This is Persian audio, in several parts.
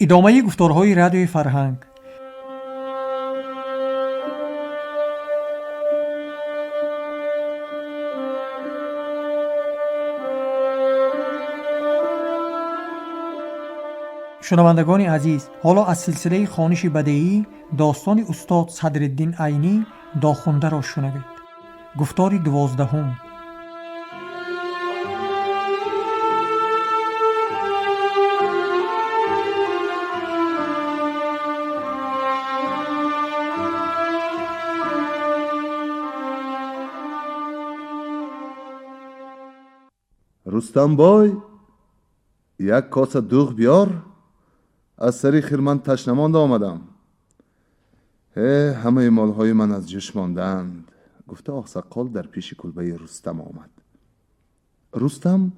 ادامه گفتارهای رادیوی فرهنگ. شنوندگان عزیز، حالا از سلسله خوانش بدیعی داستان استاد صدرالدین عینی داخونده را شنوید. گفتار 12. رستم بای، یک کاسه دوغ بیار. از سری خیرمند تشنه مانده آمدم. همه مالهای من از جوش ماندند، گفته آقسقال در پیش کلبه رستم آمد. رستم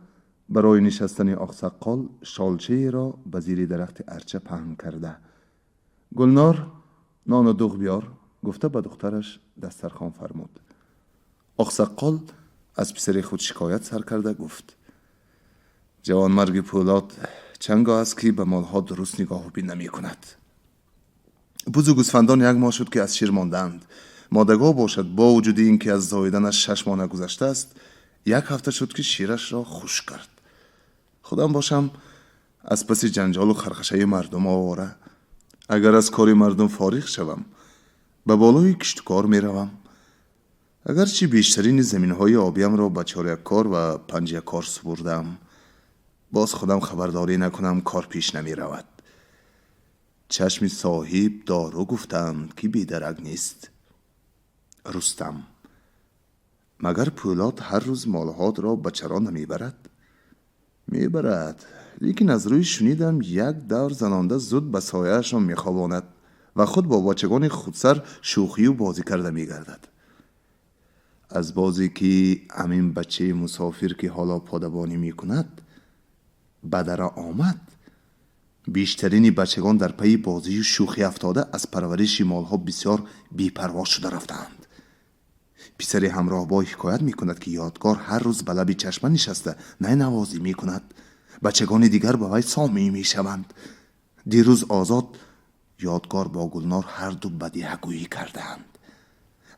برای نشستن آقسقال شالچه را به زیر درخت ارچه پهن کرده. گلنار نان و دوغ بیار، گفته به دخترش دسترخوان فرمود. آقسقال از پسر خود شکایت سر کرده گفت: جوانمرگ پولاد چنگاه است که به مالها درست نگاه و بین نمی کند. بوز و گوسفندان 1 ماه شد که از شیر ماندند. مادگاه باشد با وجود این که از زاییدنش 6 ماه نگذشته است، 1 هفته شد که شیرش را خوش کرد. خودم باشم از پس جنجال و خرخشه مردم آواره. اگر از کار مردم فارغ شوم به بالای کشتکار می روم. اگرچه بیشترین زمینهای آبیم را به 4 کار و 5 کار سپردم، باز خودم خبرداری نکنم کار پیش نمی رود. چشم صاحب دارو گفتند که بیدرگ نیست. رستم: مگر پولاد هر روز مالهات را به چرا نمی برد؟ می برد، لیکن از روی شنیدم 1 دور زنانده زود به سایه‌اش می خواباند و خود با بچگان خودسر شوخی و بازی کرده می گردد. از بازی که همین بچه مسافر که حالا پادبانی می کند بدر آمد، بیشترین بچگان در پی بازی و شوخی افتاده از پرورش مالها بسیار بی‌پروا شده رفتند. پسر همراه با حکایت می کند که یادگار هر روز به لب چشمه نشسته نه نوازی می کند. بچگان دیگر به وی سامی می شوند. دیروز آزاد یادگار با گلنار هر دو بدیهگویی کردند.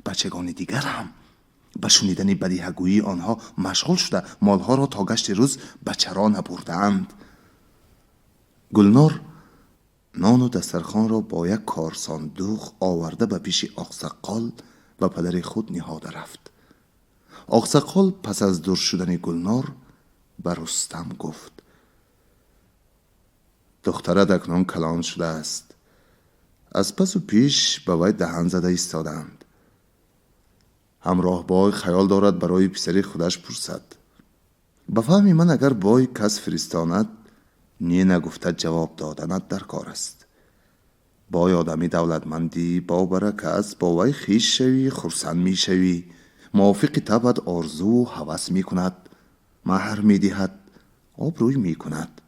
بچگان دیگر هم به شنیدن بدیهگویی آنها مشغول شده مالها را تا گشت روز به چرا نبردند. گلنار نان و دسترخوان را با 1 کارسان دوغ آورده به پیش آقسقال و پدر خود نهاده رفت. آقسقال پس از دور شدن گلنار به رستم گفت: دخترت اکنون کلان شده است. از پس و پیش به وی دهن زده ایستادند. همراه بای خیال دارد برای پسر خودش پرسد. به فهم من اگر بای کس فرستاند نی نگفته جواب دادنت در کار است. بای آدمی دولتمندی با برکت است، با وی خویش شوی خرسند می شوی. موافق طبعت آرزو و هوس می کند، مهر می دهد، آبروی می کند.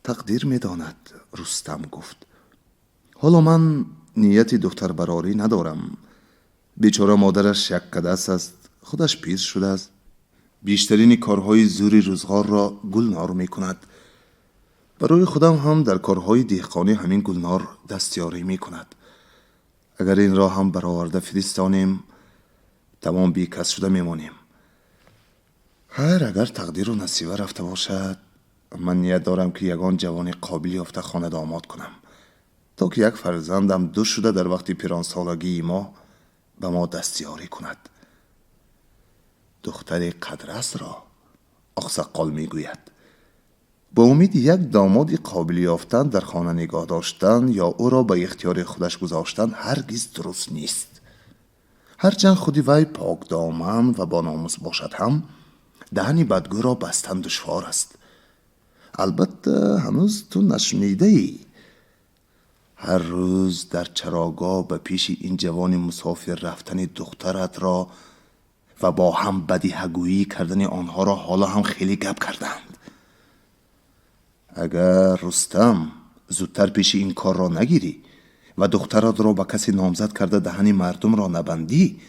تقدیر می داند. رستم گفت: حالا من نیت دختر براری ندارم. بیچاره مادرش 1 کدس است، خودش پیر شده است. بیشترین کارهای زوری روزگار را گلنار می کند. برای خودم هم در کارهای دهقانی همین گلنار دستیاری می کند. اگر این را هم برآورده فرستانیم تمام بی کس شده می مانیم. اگر تقدیر و نصیبه رفته باشد، من نیت دارم که یگان جوان قابل یافته خانه داماد کنم تا که 1 فرزندم 2 شده در وقت پیران سالگی ما به ما دستیاری کند. دختر قدرست را آقسقال می گوید. با امید 1 داماد قابل یافتن در خانه نگاه داشتن یا او را به اختیار خودش گذاشتن هرگز درست نیست. هرچند خودی وی پاک دامن و با ناموس باشد هم دهن بدگو را بستن دشوار است. البته هنوز تو نشنیده ای هر روز در چراگاه به پیش این جوان مسافر رفتن دخترت را و با هم بدیهگویی کردن آنها را حالا هم خیلی گپ کردند. اگر رستم زودتر پیش این کار را نگیری و دخترت را به کسی نامزد کرده دهن مردم را نبندی،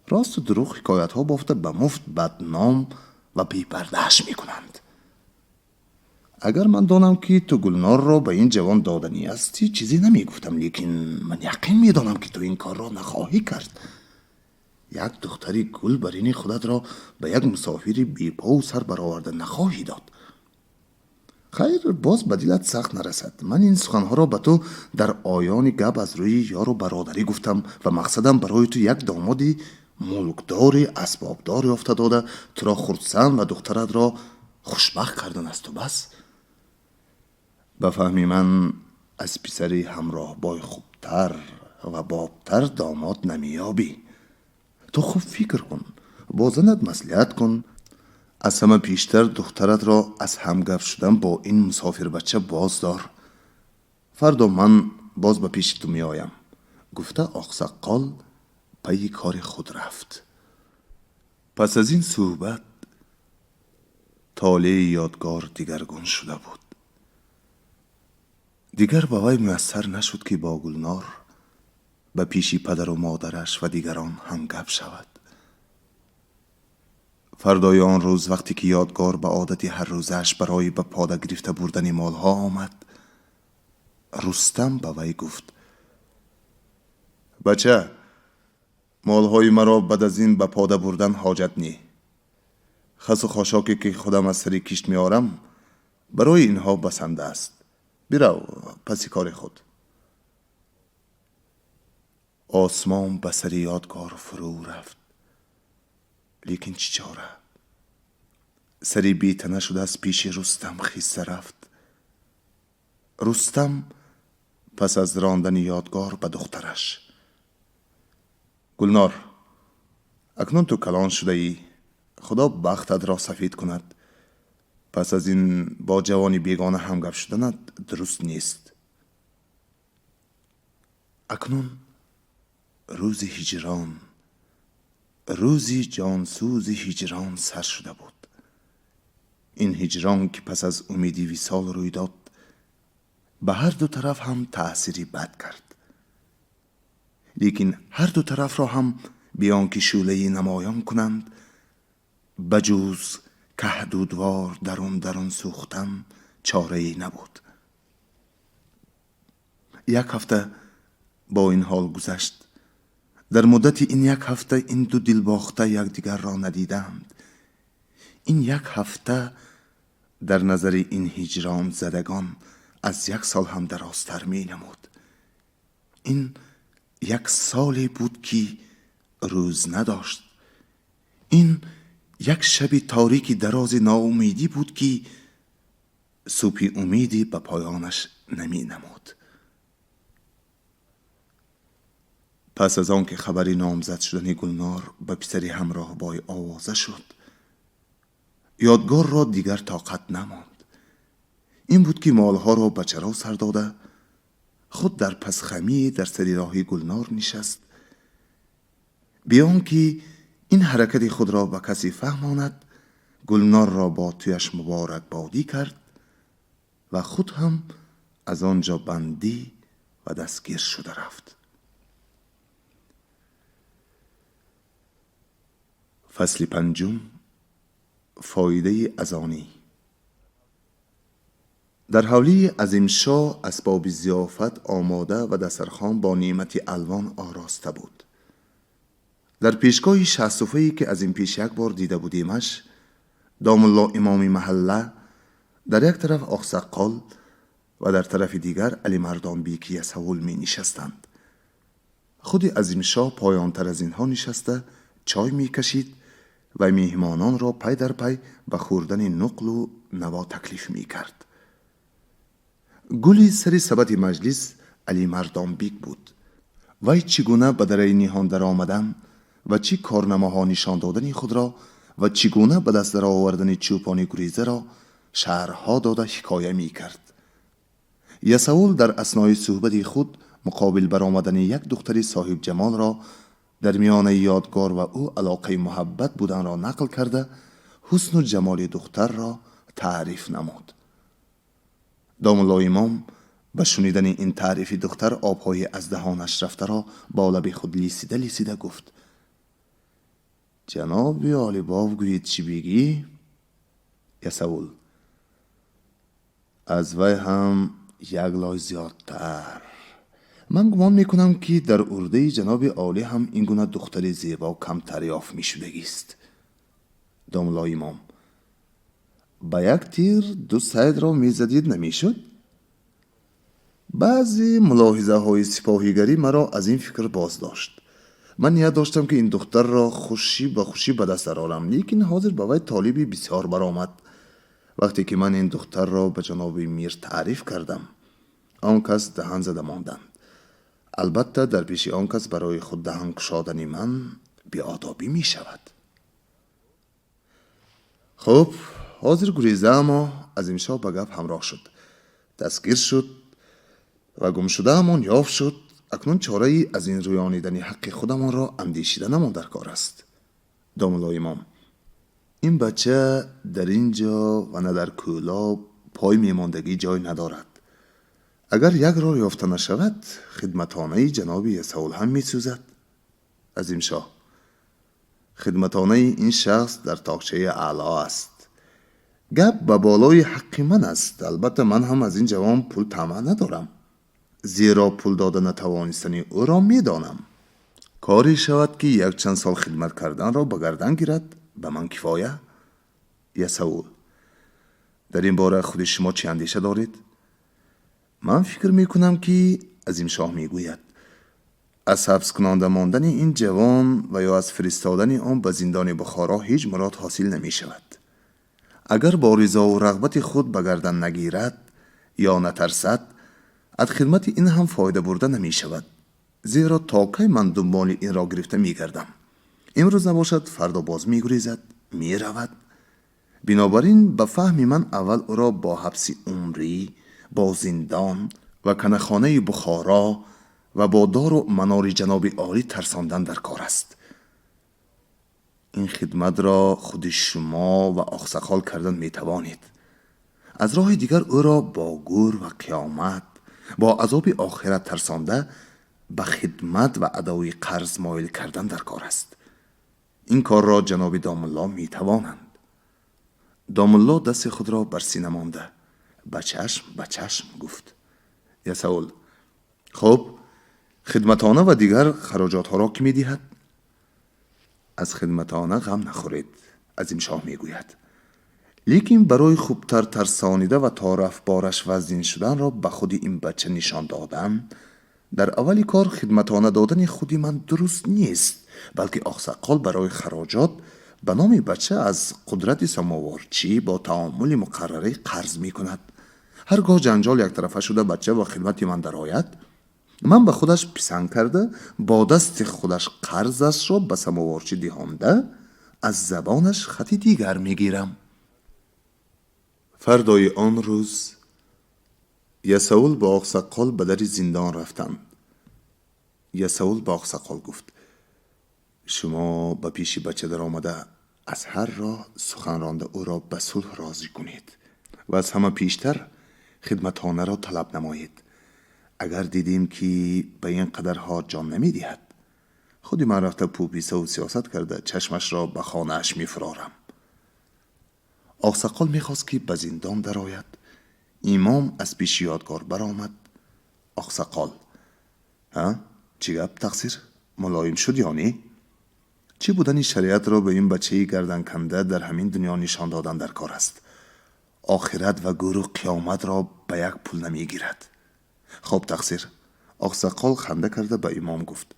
راست و دروغ حکایت ها بافته به مفت بدنام و بی‌پرده‌اش می کنند. اگر من دانم که تو گلنار را به این جوان دادنی هستی چیزی نمی گفتم، لیکن من یقین می دانم که تو این کار را نخواهی کرد. یک دختری گل برین خودت را به یک مسافری بی پا و سر برآورده نخواهی داد. خیر، باز به دلت سخت نرسد. من این سخنها را به تو در آیان گپ از روی یار و برادری گفتم و مقصدم برای تو یک دامادی ملکداری اسبابداری یافته داده تو را خرسند و دخترت را خوشبخت کردن است. و بس بفهمی من از پسری همراه بای خوبتر و بابتر داماد نمیابی. تو خوب فکر کن، با زنت مصلحت کن، از همه پیشتر دخترت را از همگپ شدن با این مسافر بچه باز دار. فردا من باز به پیش تو می آیم. گفته آقسقال پی کار خود رفت. پس از این صحبت طالع یادگار دیگرگون شده بود. دیگر به وی میسر نشد که با گلنار به پیشی پدر و مادرش و دیگران هم گپ شود. فردای آن روز وقتی که یادگار به عادت هر روزش برای به پاده گرفته بردن مالها آمد، رستم به وی گفت: بچه، مالهای مرا بعد از این به پاده بردن حاجت نی. خس و خاشاکی که خودم از سری کشت میارم برای اینها بسنده است. برو پسی کار خود. آسمان به سر یادگار فرو رفت، لیکن چی چاره؟ سری بیتنه شده از پیش رستم خیسته رفت. رستم پس از راندن یادگار به دخترش: گلنار، اکنون تو کلان شده ای، خدا بختت را سفید کند. پس از این با جوانی بیگانه همگپ شدنت درست نیست. اکنون روز هجران، روزی جانسوز هجران سر شده بود. این هجران که پس از امیدی وصال روی داد، به هر دو طرف هم تأثیری بد کرد، لیکن هر دو طرف را هم بیان که شعله‌ای نمایان کنند، بجوز که دودوار درون سوختن چاره‌ای نبود. یک هفته با این حال گذشت. در مدت این یک هفته این دو دلباخته یکدیگر را ندیدند. این یک هفته در نظر این هجران زدگان از یک سال هم درازتر می نمود. این یک سالی بود که روز نداشت. این یک شب تاریکی دراز ناامیدی بود که صبح امیدی به پایانش نمی نمود. پس از آن که خبری نامزد شدن گلنار به پسری همراه بای آوازه شد، یادگار را دیگر طاقت نماند. این بود که مالها را به چرا سر داده خود در پس خمی در سری راهی گلنار نشست، بیان که این حرکت خود را به کسی فهماند. گلنار را با تویش مبارک بادی کرد و خود هم از آنجا بندی و دستگیر شده رفت. فصل پنجم، فایده ازانی. در حولی عظیمشاه اسباب ضیافت آماده و دسترخوان با نعمت الوان آراسته بود. در پیشگاه شهصفه‌ای که از این پیش یک بار دیده بودیمش، دام الله امام محله در یک طرف آقسقال و در طرف دیگر علی مردان بیک یسهول می نشستند. خود عظیمشاه پایانتر از اینها نشسته چای می کشید و میهمانان را پی در پی به خوردن نقل و نوا تکلیف می کرد. گلی سری سبد مجلس علی مردان بیک بود. وی چگونه به در نیهان در آمدن و چی کارنماها نشان دادن خود را و چگونه به دست در آوردن چوپانی گریزه را شرحها داده حکایه می کرد. یسهول در اثنای صحبت خود مقابل برآمدن یک دختری صاحب جمال را در میان یادگار و او علاقه محبت بودن را نقل کرده حسن و جمال دختر را تعریف نمود. دام الله امام به شنیدن این تعریف دختر آبهای از دهانش رفته را با لب خود لیسیده گفت: جناب عالی باب گویید چی بگی؟ یسهول: از وی هم یک لای زیادتر. من گمان میکنم که در ارده جناب عالی هم این گونه دختر زیبا کمتر یافت میشدگیست. داملا امام: با یک تیر دو صید را میزدید نمیشد؟ بعضی ملاحظه های سپاهیگری مرا از این فکر باز داشت. من نیت داشتم که این دختر را خوشی به دست آرم، لیکن حاضر به وی طالبی بسیار برآمد. وقتی که من این دختر را به جناب میر تعریف کردم، آن کس دهان زده ماندند. البته در پیش آن کس برای خود دهان گشادن من بی‌آدابی می شود. خب حاضر گریزه، اما از امشا به گپ همراه شد. دستگیر شد و گم شده همان یافت شد. اکنون چاره ای از این رویانیدن حق خودمان را اندیشیده نمان در کار است. داملا امام: این بچه در اینجا و نه در کولا پای میماندگی جای ندارد. اگر یک راه یافته نشود، خدمتانه جناب یسول هم میسوزد. عظیم شاه: خدمتانه این شخص در تاقچه اعلا است. گپ به بالای حق من است. البته من هم از این جوان پول طمع ندارم، زیرا پول داده نتوانستنی او را میدانم. کاری شود که یک چند سال خدمت کردن را به گردن گیرد، به من کفایه. یسول: در این باره خود شما چی اندیشه دارید؟ من فکر میکنم که عظیم شاه میگوید از حبس کننده ماندن این جوان و یا از فرستادن آن به زندان بخارا هیچ مراد حاصل نمی شود. اگر با رضا و رغبت خود به گردن نگیرد یا نترسد، از خدمت این هم فایده برده نمی شود. زیرا تا کی من دنبال این را گرفته می گردم؟ امروز نباشد فردا باز می گریزد، می رود. بنابراین به فهم من اول او را با حبس عمری، با زندان و کنخانه بخارا و با دار و منار جناب عالی ترساندن در کار است. این خدمت را خود شما و آقسخال کردن می توانید. از راه دیگر او را با گور و قیامت، با عذاب آخرت ترسانده به خدمت و ادای قرض مایل کردن در کار است. این کار را جناب دامالله می توانند. دامالله دست خود را بر سینه مانده به چشم گفت: یسول: خب خدمتانه و دیگر خراجات ها را که می دهد؟ از خدمتانه غم نخورید، عظیم شاه می گوید. لیکن برای خوبتر ترسانیده و تعارف بارش وزین شدن را به خود این بچه نشان دادن، در اولی کار خدمتانه دادن خودی من درست نیست، بلکه آقسقال برای خراجات به نام بچه از قدرت سماوارچی با تعامل مقرره قرض می کند. هرگاه جنجال یک طرفه شده بچه و خدمت من در آید، من به خودش پسند کرده با دست خودش قرضش را به سماوارچی دهانده از زبانش خطی دیگر می گیرم. فردای آن روز یسول با آقسقال به در زندان رفتند. یسول با آقسقال گفت: شما به پیش بچه در آمده از هر راه سخن رانده او را به صلح راضی کنید و از همه پیشتر خدمتانه را طلب نمایید. اگر دیدیم که به این قدرها جان نمی دهد، خودی من رفته پوپیسه و سیاست کرده چشمش را به خانه اش می فرارم. آقسقال می خواست که به زندان در آید. امام از پیش یادگار برآمد. آقسقال: ها؟ چی گپ تقصیر؟ ملایم شد یا نه؟ چی بودن شریعت را به این بچه گردن کنده در همین دنیا نشان دادن در کار است. آخرت و گور و قیامت را به یک پول نمی گیرد. خب تقصیر. آقسقال خنده کرده به امام گفت: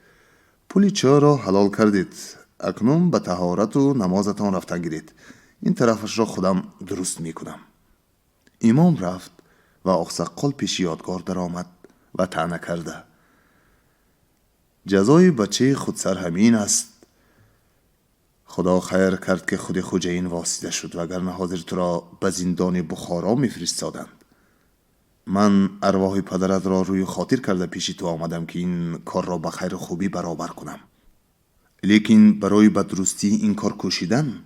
پولی چه را حلال کردید، اکنون به طهارت و نمازتان رفته گیرید. این طرفش را خودم درست می کنم. امام رفت و آقسقال پیش یادگار در آمد و طعنه کرده: جزای بچه خودسر همین است. خدا خیر کرد که خود خوجین واسطه شد، وگرنه حاضر تو را به زندان بخارا میفرستادند. من ارواح پدرت را روی خاطر کرده پیش تو آمدم که این کار را به خیر خوبی برابر کنم. لیکن برای بدرستی این کار کوشیدن،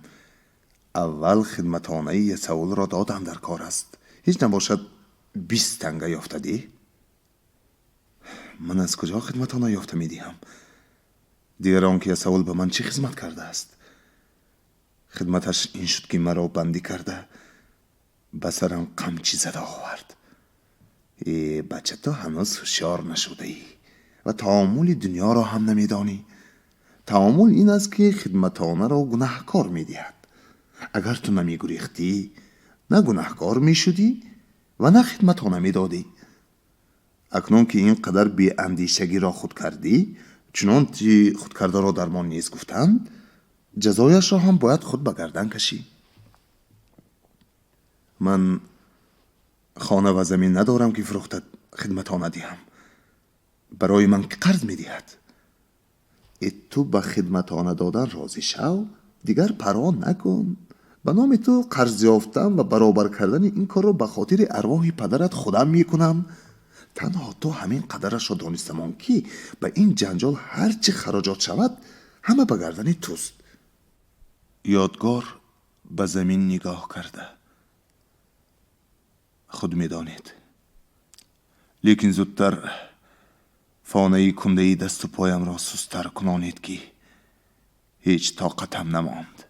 اول خدمتانه یسول را دادم در کار است. هیچ نباشد 20 تنگه یافته دی؟ من از کجا خدمتانه یافته می دیم؟ دیگر آنکه یسول به من چه خدمت کرده است؟ خدمتش این شد که مرا بندی کرده به سرم قمچی زده آورد. بچه تو هنوز هوشیار نشده ای و تعامل دنیا را هم نمیدانی. تعامل این است که خدمتانه را گناهکار میدهد. اگر تو نمیگریختی نه گناهکار میشدی و نه خدمتانه میدادی. اکنون که اینقدر بی اندیشگی را خود کردی، چنانچه خود کرده را درمان نیست گفتند، جزایش را هم باید خود به گردن کشی. من خانه و زمین ندارم که فروختد خدمتانه دهم. برای من که قرض میدهد. تو به خدمتانه دادن راضی شو، دیگر پروا نکن. به نام تو قرض یافتن و برابر کردن این کار را به خاطر ارواح پدرت خودم میکنم. تنها تو همین قدرش را دانستمان که به این جنجال هرچی خراجات شود همه به گردن توست. یادگار به زمین نگاه کرده. خود میدانید، لیکن زودتر فانه کنده دست و پایم را سستر کنانید که هیچ طاقتم نماند.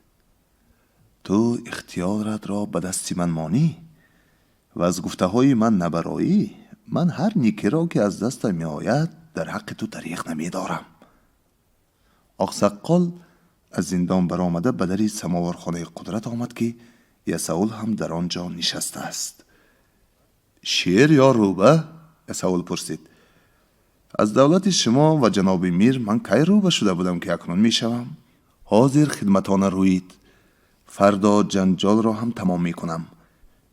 تو اختیارت را به دستی من مانی و از گفته های من نبرایی. من هر نیکی را که از دست می آید در حق تو دریغ نمی دارم. آقسقال از زندان برآمده به در سماورخانه قدرت آمد که یساول هم در آنجا نشسته است. شیر یا روبه؟ یساول پرسید. از دولت شما و جناب میر من کی روبه شده بودم که اکنون می شوم؟ حاضر خدمتانه روید. فردا جنجال را هم تمام می کنم.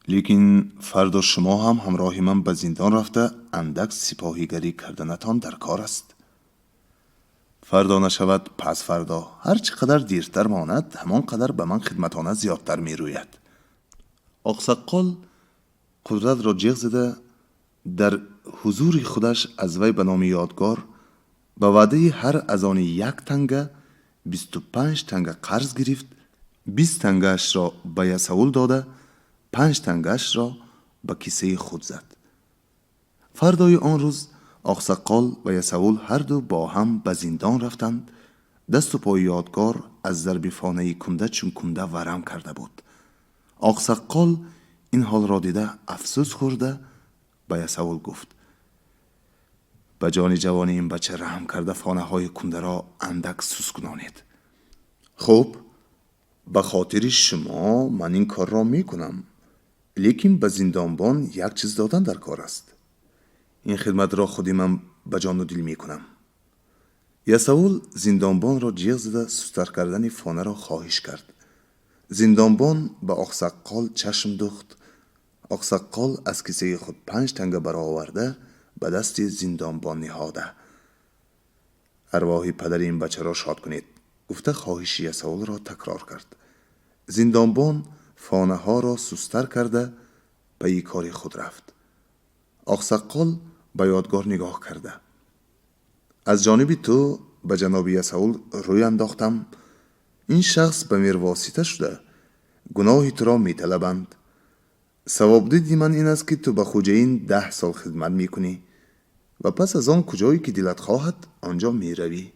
لیکن فردا شما هم همراه من به زندان رفته اندک سپاهیگری کردنتان در کار است. فردا نشود پس فردا، هر چقدر دیرتر ماند همان قدر به من خدمتانه زیادتر می روید. آقسقال قدرت را جیغ زده در حضور خودش از وی به نام یادگار به وعده هر از آن 1 تنگه 25 تنگه قرض گرفت. 20 تنگهش را به یساول داده 5 تنگهش را به کیسه خود زد. فردای آن روز آقسقال و یساول هر دو با هم به زندان رفتند. دست و پای یادگار از ضرب فانه کنده چون کنده ورم کرده بود. آقسقال این حال را دیده افسوس خورده به یساول گفت: به جان جوان این بچه رحم کرده فانه های کنده را اندک سوز کنانید. خب به خاطر شما من این کار را می کنم، لیکن به زندانبان 1 چیز دادن در کار است. این خدمت را خودی من به جان و دل می کنم. یساول زندانبان را جیغ زده سستر کردن فانه را خواهش کرد. زندانبان به آقسقال چشم دوخت. آقسقال از کیسه خود 5 تنگه برآورده به دست زندانبان نهاده. ارواح پدر این بچه را شاد کنید گفته خواهش یساول را تکرار کرد. زندانبان فانه ها را سستر کرده به یک کار خود رفت. آقسقال به یادگار نگاه کرده: از جانب تو به جناب یساول روی انداختم. این شخص به میر واسطه شده، گناه تو را می طلبند. ثواب دیدی من این است که تو به خوجه این 10 سال خدمت می کنی و پس از آن کجایی که دلت خواهد آنجا می روی.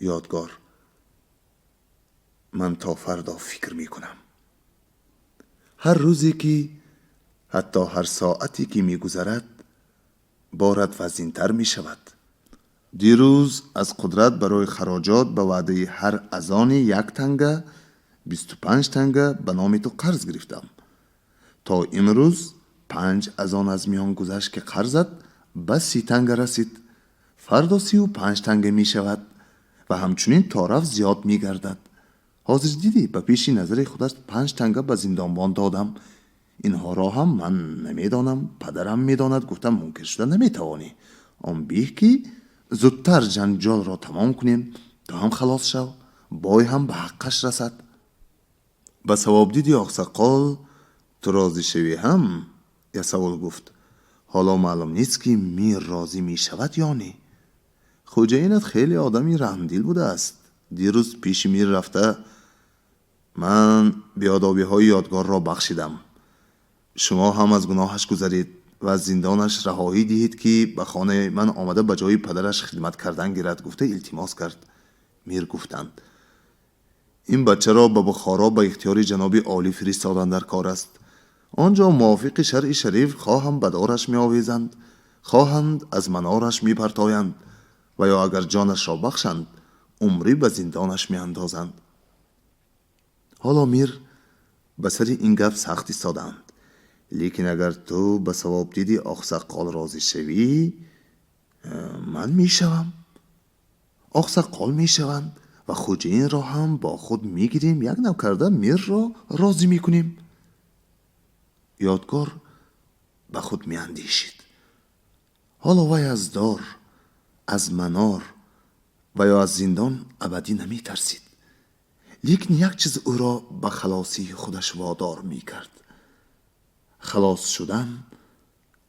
یادگار: من تا فردا فکر می کنم. هر روزی که حتی هر ساعتی که می گذرد بارت وزین‌تر می شود. دیروز از قدرت برای خراجات به وعده هر اذان 1 تنگه 25 تنگه به نام تو قرض گرفتم. تا امروز 5 اذان از میان گذشت که قرضت به 30 تنگه رسید. فردا 35 تنگه می شود و همچنین تا رفت زیاد می گردد. حاضر دیدی به پیش نظر خودت 5 تنگه به زندانبان دادم. اینها را هم من نمیدانم، پدرم میداند. گفتم منکر شده نمیتوانی. آن بیه که زودتر جنجال را تمام کنیم تا هم خلاص شو، بای هم به حقش رسد. به ثواب دیدی آقسقال تو راضی شوی هم؟ یساول گفت: حالا معلوم نیست که میر راضی می شود یا نه. خوجه اینت خیلی آدمی رحمدل بوده است. دیروز پیش میر رفته من بیادابی های یادگار را بخشیدم. شما هم از گناهش گذرید و از زندانش رهایی دهید که به خانه من آمده به جای پدرش خدمت کردن گیرد گفته التماس کرد. میر گفتند: این بچه را به بخارا به اختیار جناب عالی فرستادن در کار است. آنجا موافق شرع شریف خواهم به دارش می آویزند، خواهند از منارش می پرتایند و یا اگر جانش را بخشند عمری به زندانش می اندازند. حالا میر به سر این گپ سخت ایستادند. لیکن اگر تو به ثواب دیدی آقسقال راضی شوی، من می شوم. آقسقال می شوند و خوجین را هم با خود می گیریم، یک نوع کرده میر را راضی می کنیم. یادگار به خود می اندیشید. حالا وی از دار، از منار و یا از زندان ابدی نمی ترسید. لیکن یک چیز او را به خلاصی خودش وادار می کرد: خلاص شدن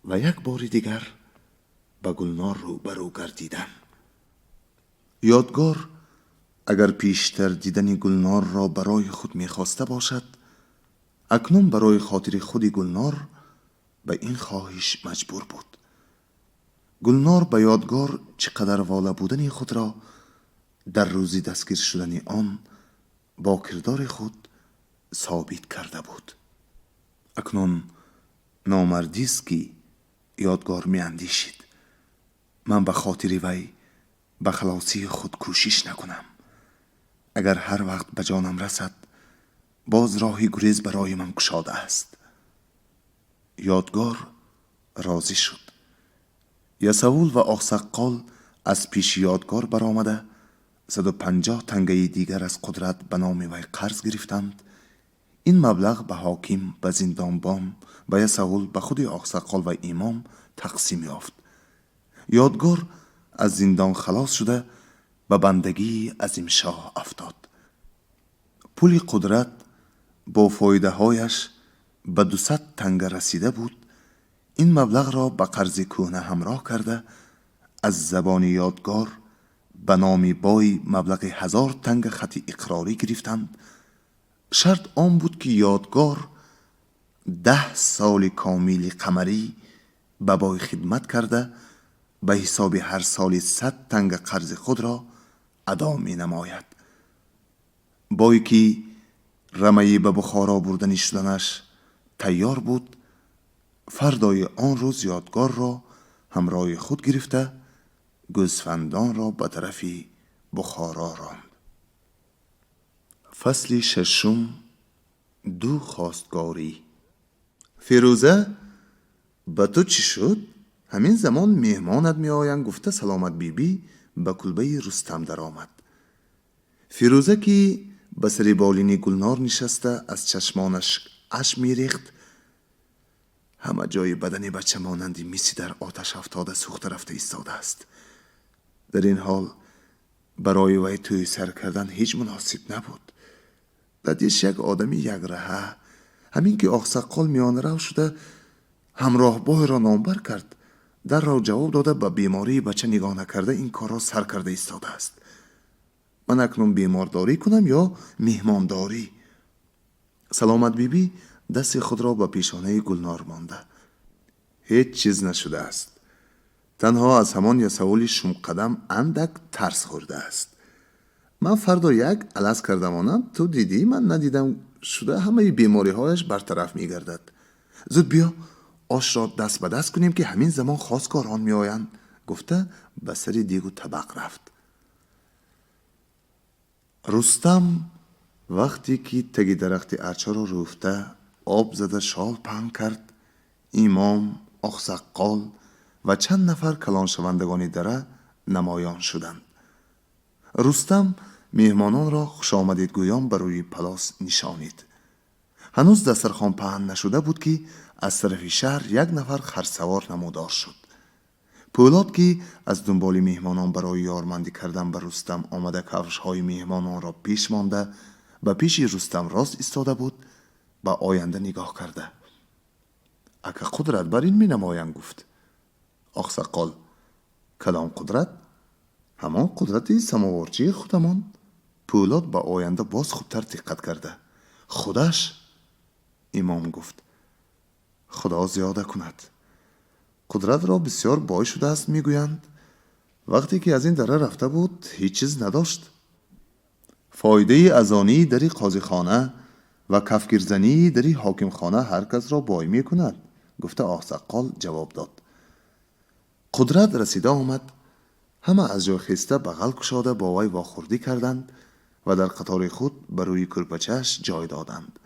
و یک بار دیگر به گلنار روبرو گردیدن. یادگار اگر پیشتر دیدن گلنار را برای خود می خواسته باشد، اکنون برای خاطر خود گلنار به این خواهش مجبور بود. گلنار به یادگار چقدر والا بودن خود را در روزی دستگیر شدن آن با کردار خود ثابت کرده بود. اکنون نامردی است که یادگار می اندیشید: من به خاطر وی به خلاصی خود کوشش نکنم. اگر هر وقت به جانم رسد باز راهی گریز برای من گشاده است. یادگار راضی شد. یسوول و آقسقال از پیش یادگار برآمده 150 تنگه دیگر از قدرت به نام وی قرض گرفتند. این مبلغ به حاکم، به زندانبان، به یسوول، به خود آقسقال و امام تقسیم یافت. یادگار از زندان خلاص شده به بندگی عظیم شاه افتاد. پول قدرت با فایده هایش به 200 تنگه رسیده بود. این مبلغ را به قرض کهنه همراه کرده از زبان یادگار به نام بای مبلغ 1000 تنگه خط اقراری گرفتند. شرط آن بود که یادگار 10 سال کامل قمری به بای خدمت کرده به حساب هر سال 100 تنگه قرض خود را ادا می نماید. بایی که رمه‌ای به بخارا بردن شدنش تیار بود، فردای آن روز یادگار را همراه خود گرفته گوسفندان را به طرف بخارا راند. فصل ششم. دو خواستگاری. فیروزه: به تو چی شد؟ همین زمان مهمانت می آیند، گفته سلامت بیبی به کلبه رستم در آمد. فیروزه که به سر بالین گلنار نشسته از چشمانش اشک می ریخت. همه جای بدن بچه مانندی میسی در آتش افتاده سوخته رفته ایستاده است. در این حال برای وی توی سر کردن هیچ مناسب نبود. ددیش یک آدمی یک راه، همین که آقسقال میان رو شده همراه بای را نامبر کرد. در را جواب داده به بیماری بچه نگاه نکرده این کار را سر کرده ایستاده است. من اکنون بیمارداری کنم یا مهمانداری؟ سلامت بیبی دست خود را به پیشانه گلنار مانده. هیچ چیز نشده است. تنها از همان یسوول شم قدم اندک ترس خورده است. من فردا یک الست کردمانم، تو دیدی من ندیدم شده همه بیماری هایش برطرف می گردد. زود بیا آش را دست به دست کنیم که همین زمان خواستگاران می آیند، گفته به سر دیگ و طبق رفت. رستم وقتی که تگی درخت ارچه را روفته آب زده شال پهن کرد، امام، آقسقال و چند نفر کلان شوندگانی دره نمایان شدند. رستم مهمانان را خوش آمدید گویان بر روی پلاس نشانید. هنوز دسترخوان پهن نشده بود که از طرف شهر یک نفر خرسوار نمودار شد. پولاد که از دنبال مهمانان برای یارمندی کردن به رستم آمده کفش های مهمانان را پیش مانده و پیش رستم راست ایستاده بود، به آینده نگاه کرده. اگه قدرت بر این می نمایند، گفت. آقسقال: کدام قدرت؟ همان قدرت سماوارچی خودمان. پولاد به آینده باز خوبتر دقت کرده. خودش؟ امام گفت. خدا زیاده کند. قدرت را بسیار بای شده است میگویند. وقتی که از این دره رفته بود هیچ چیز نداشت. فایده ازانی در قاضی خانه و کفگیرزنی در این حاکم خانه هر کس را بای می کند. گفته آقسقال جواب داد. قدرت رسیده آمد. همه از جای خسته بغل کشاده با وی واخوردی کردند و در قطار خود بر روی کرپچه‌اش جای دادند.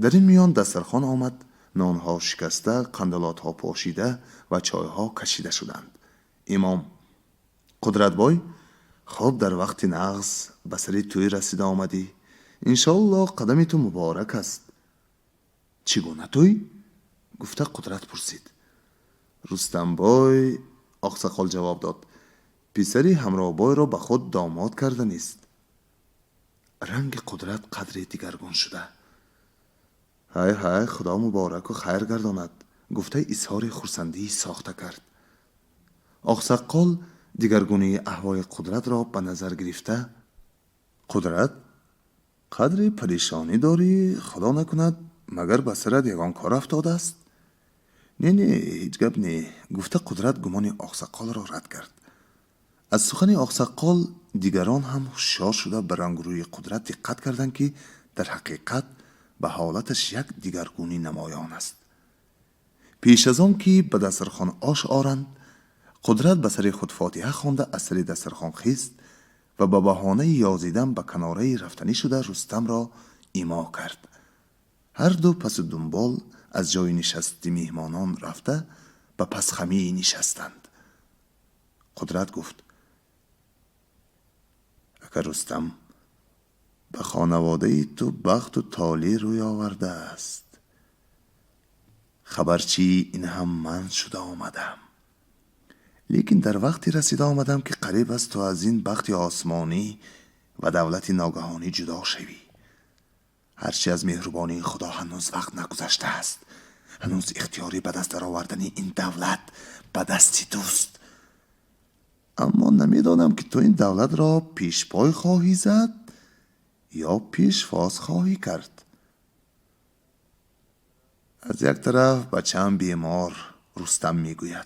در این میان دسترخوان آمد. نانها شکسته، قندلاتها پاشیده و چایها کشیده شدند. امام: قدرت بای، خوب در وقت نغز به سری توی رسیده آمدی. انشاءالله قدم تو مبارک است. چگونه توی؟ گفته قدرت پرسید. رستم بای، آقسقال جواب داد، پسری همراه بای را به خود داماد کرده نیست. رنگ قدرت قدری دیگرگون شده. های های، خدا مبارک و خیر گرداند. گفته اظهار خرسندی ساخته کرد. آقسقال دیگرگونی احوال قدرت را به نظر گرفته: قدرت، قدری پریشانی داری؟ خدا نکند مگر به سرت یگان کار افتاده است؟ نه هیچ گپ نه. گفته قدرت گمان آقسقال را رد کرد. از سخن آقسقال دیگران هم هوشیار شده به رنگ روی قدرت دقت کردند که در حقیقت به حالتش یک دیگرگونی نمایان است. پیش از آن که به دسترخوان آش آرند، قدرت به سر خود فاتحه خوانده از سر دسترخوان خیست و به بهانه یازیدن به کناره رفتنی شده رستم را ایما کرد. هر دو پس دنبال از جای نشستی میهمانان رفته به پس خمی نشستند. قدرت گفت: اکر رستم، به خانواده تو بخت و تالی روی آورده است. خبرچی این هم من شده آمدم. لیکن در وقتی رسیده آمدم که قریب است تو از این بخت آسمانی و دولت ناگهانی جدا شوی. هرچی از مهربانی خدا هنوز وقت نگذشته است. هنوز اختیاری به دست در آوردن این دولت به دستی توست. اما نمیدانم که تو این دولت را پیش پای خواهی زد یا پیش فاز خواهی کرد. از یک طرف بچه‌ام بیمار، رستم میگوید.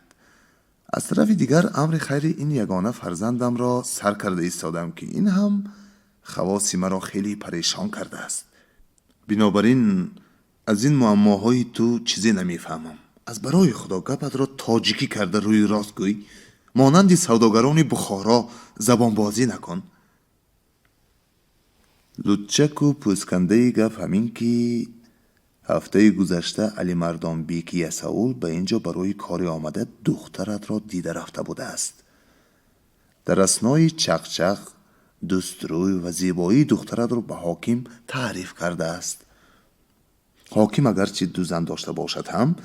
از طرف دیگر امر خیر این یگانه فرزندم را سر کرده ایستادم که این هم خواص مرا خیلی پریشان کرده است. بنابراین از این معماهای تو چیزی نمیفهمم. از برای خدا گپت را تاجیکی کرده روی راست گوی. مانند سوداگران بخارا زبان بازی نکن. لوچک و پوسکنده گپ همین که هفته گذشته علی مردان بیک یساول به اینجا برای کاری آمده دخترت را دیده رفته بوده است. در اثنای چقچق دستروی و زیبایی دخترت را به حاکم تعریف کرده است. حاکم اگرچه دو زن داشته باشد هم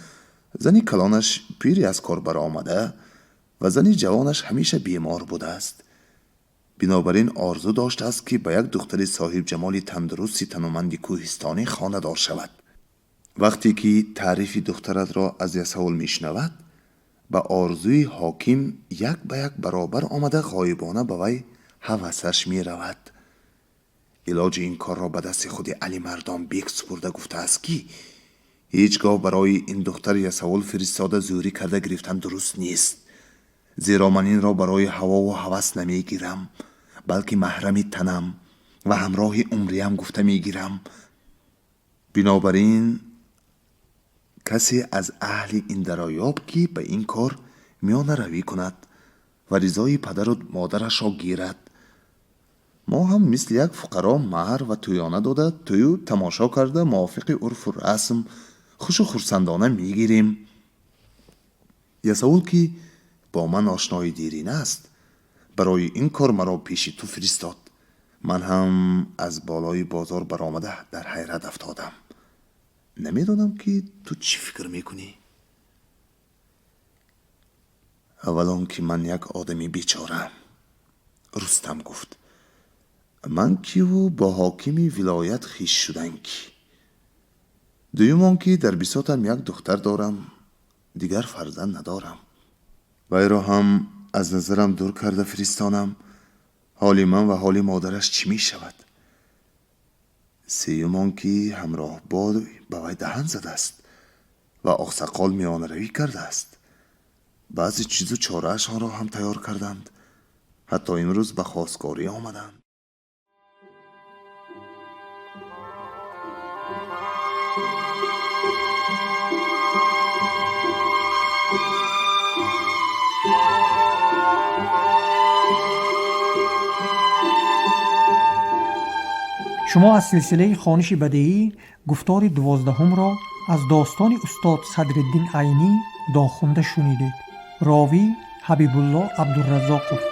زنی کلانش پیری از کار برآمده و زنی جوانش همیشه بیمار بوده است. بنابراین آرزو داشته است که به یک دختر صاحب جمالی تندرستی تنومندی کوهستانی خانه دار شود. وقتی که تعریف دخترت را از یساول میشنود به آرزوی حاکم یک به یک برابر آمده غایبانه به وی هوسش می رود. علاج این کار را به دست خود علی مردان بیک سپرده گفته است که هیچگاه برای این دختر یساول فرستاده زوری کرده گرفتن درست نیست. زیرا من این را برای هوا و هوس نمی گیرم، بلکه محرم تنم و همراه عمریم گفته می گیرم. بنابراین کسی از اهل این درایاب که به این کار میانه روی کند و رضای پدر و مادرش را گیرد. ما هم مثل یک فقرا مهر و تویانه داده توی تماشا کرده موافق عرف و رسم خوش و خرسندانه میگیریم. یساول که با من آشنای دیرین است برای این کار مرا پیش تو فرستاد. من هم از بالای بازار برآمده در حیرت افتادم. نمیدونم که تو چی فکر میکنی؟ اولا که من یک آدمی بیچارم. رستم گفت: من کیو با حاکمی ولایت خیش شدن کی؟ دویمان که در بساطم یک دختر دارم، دیگر فرزند ندارم. وی را هم از نظرم دور کرده فرستانم. حال من و حال مادرش چی می شود؟ سیومان که همراه باد به وی دهن زده است و آقسقال میانه روی کرده است. بعضی چیز و چاره‌اشان را هم تیار کردند. حتی امروز به خواستگاری آمدند. شما از سلسله خوانش بدیعی گفتار 12 را از داستان استاد صدرالدین عینی داخونده شنیدید. راوی حبیب الله عبدالرزاق.